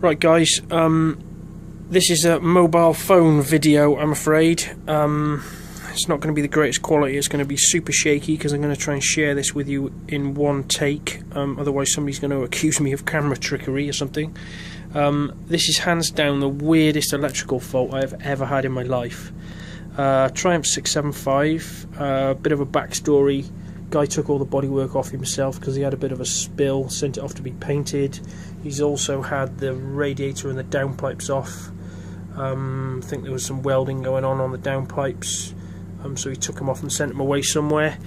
Right guys, this is a mobile phone video, I'm afraid. It's not going to be the greatest quality, it's going to be super shaky because I'm going to try and share this with you in one take. Otherwise somebody's going to accuse me of camera trickery or something. This is hands down the weirdest electrical fault I have ever had in my life. Triumph 675, bit of a backstory. Guy took all the bodywork off himself because he had a bit of a spill, sent it off to be painted. He's also had the radiator and the downpipes off. I think there was some welding going on the downpipes, so he took them off and sent them away somewhere.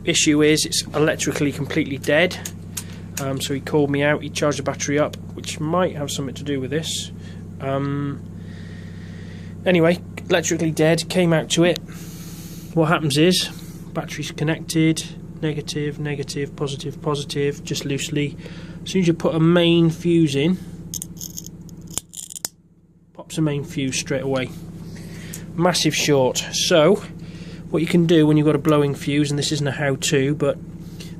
Issue is it's electrically completely dead, so he called me out. He charged the battery up, which might have something to do with this. Anyway, electrically dead, came out to it. What happens is battery's connected, negative, negative, positive, positive, just loosely. As soon as you put a main fuse in, pops a main fuse straight away. Massive short. So what you can do when you've got a blowing fuse, and this isn't a how-to, but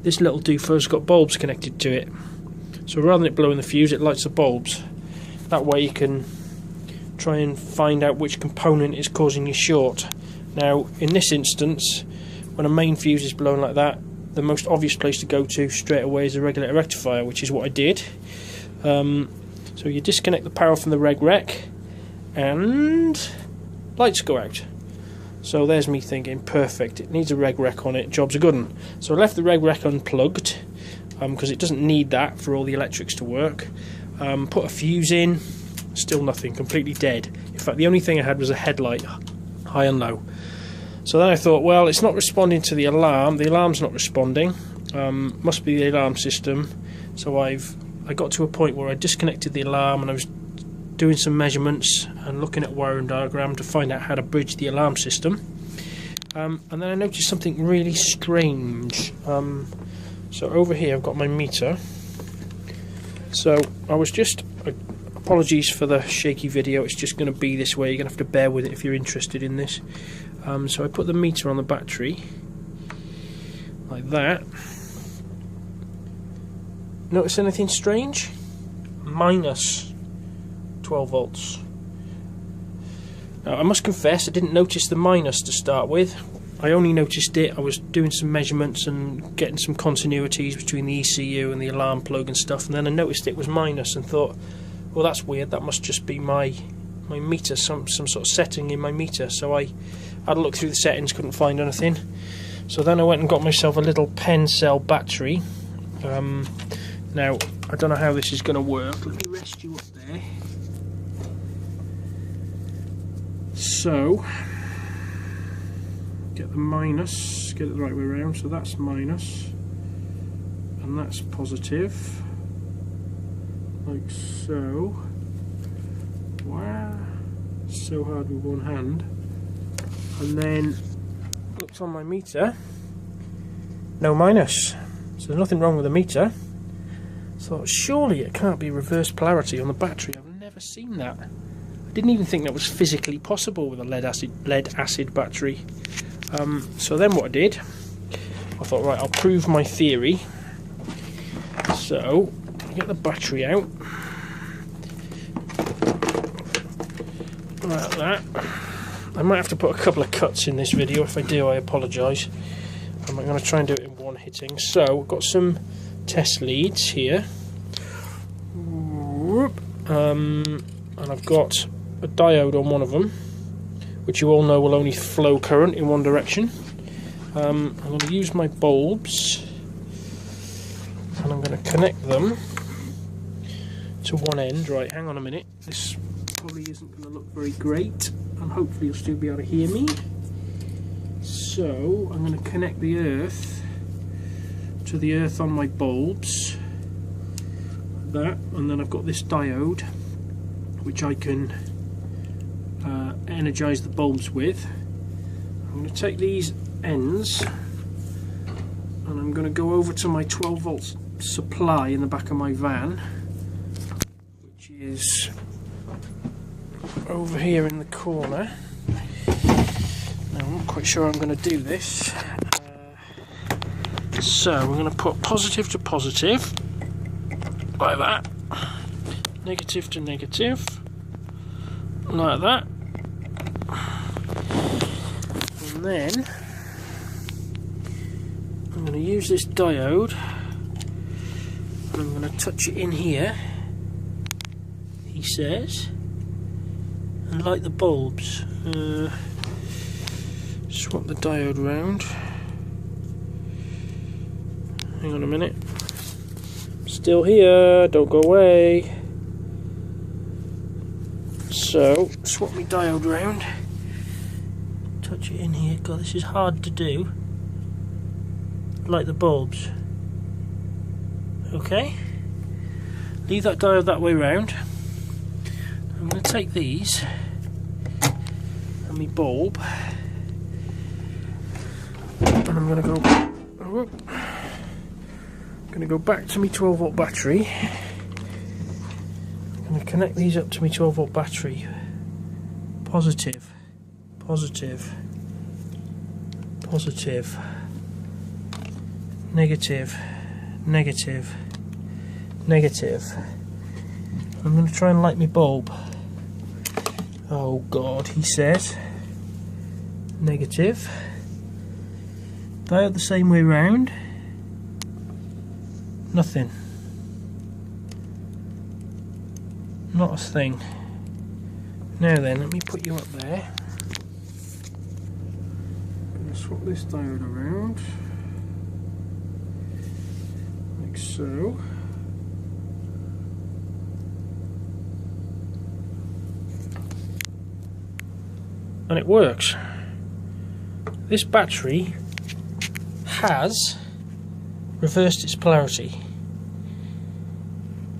this little doofer's got bulbs connected to it. So rather than it blowing the fuse, it lights the bulbs. That way you can try and find out which component is causing your short. Now in this instance, when a main fuse is blown like that, the most obvious place to go to straight away is a regulator rectifier, which is what I did. So you disconnect the power from the reg rec and lights go out. So there's me thinking, perfect, it needs a reg rec on it, job's a good one. So I left the reg rec unplugged because it doesn't need that for all the electrics to work. Put a fuse in, still nothing, completely dead. In fact, the only thing I had was a headlight, high and low. So then I thought, well, it's not responding to the alarm's not responding, must be the alarm system. So I got to a point where I disconnected the alarm and I was doing some measurements and looking at wiring diagram to find out how to bridge the alarm system. And then I noticed something really strange. So over here I've got my meter. So I was just, apologies for the shaky video, it's just going to be this way, you're going to have to bear with it if you're interested in this. So I put the meter on the battery like that. Notice anything strange? Minus 12 volts. Now I must confess I didn't notice the minus to start with. I only noticed it, I was doing some measurements and getting some continuities between the ECU and the alarm plug and stuff, and then I noticed it was minus and thought, well, that's weird, that must just be my meter, some sort of setting in my meter. So I had a look through the settings, couldn't find anything. So then I went and got myself a little pen cell battery. Now I don't know how this is going to work. Let me rest you up there. So get the minus, get it the right way around. So that's minus and that's positive, like so. Wow, so hard with one hand. And then looked on my meter, no minus, so there's nothing wrong with the meter. So surely it can't be reverse polarity on the battery. I've never seen that. I didn't even think that was physically possible with a lead acid battery. So then what I did, I thought, right, I'll prove my theory. So get the battery out like that. I might have to put a couple of cuts in this video. If I do, I apologise. I'm going to try and do it in one hitting. So I've got some test leads here, and I've got a diode on one of them, which you all know will only flow current in one direction. I'm going to use my bulbs and I'm going to connect them to one end. Right, hang on a minute, this probably isn't going to look very great, and hopefully you'll still be able to hear me. So I'm going to connect the earth to the earth on my bulbs, like that, and then I've got this diode which I can energize the bulbs with. I'm going to take these ends and I'm going to go over to my 12 volt supply in the back of my van, which is over here in the corner. Now I'm not quite sure I'm going to do this. So we're going to put positive to positive like that, negative to negative, like that. And then I'm going to use this diode, and I'm going to touch it in here, he says, and light the bulbs. Swap the diode round. Hang on a minute. Still here, don't go away. So, swap my diode round. Touch it in here. God, this is hard to do. Light the bulbs. Okay. Leave that diode that way round. I'm going to take these and my bulb, and I'm going to go back to my 12 volt battery. I'm going to connect these up to my 12 volt battery. Positive, positive, positive, negative, negative, negative. I'm going to try and light my bulb. Oh God, he says. Negative. Diode the same way round. Nothing. Not a thing. Now then, let me put you up there. I'm going to swap this diode around. Like so. And it works. This battery has reversed its polarity.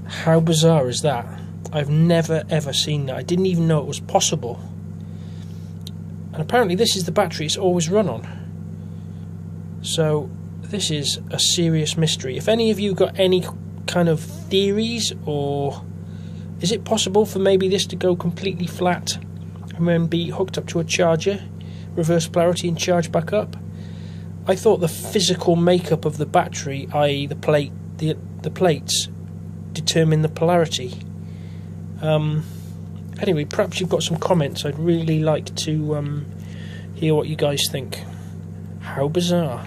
How bizarre is that? I've never ever seen that. I didn't even know it was possible. And apparently this is the battery it's always run on. So this is a serious mystery. If any of you got any kind of theories, or is it possible for maybe this to go completely flat and then be hooked up to a charger, reverse polarity and charge back up? I thought the physical makeup of the battery, i.e. the plates, determine the polarity. Anyway, perhaps you've got some comments. I'd really like to hear what you guys think. How bizarre.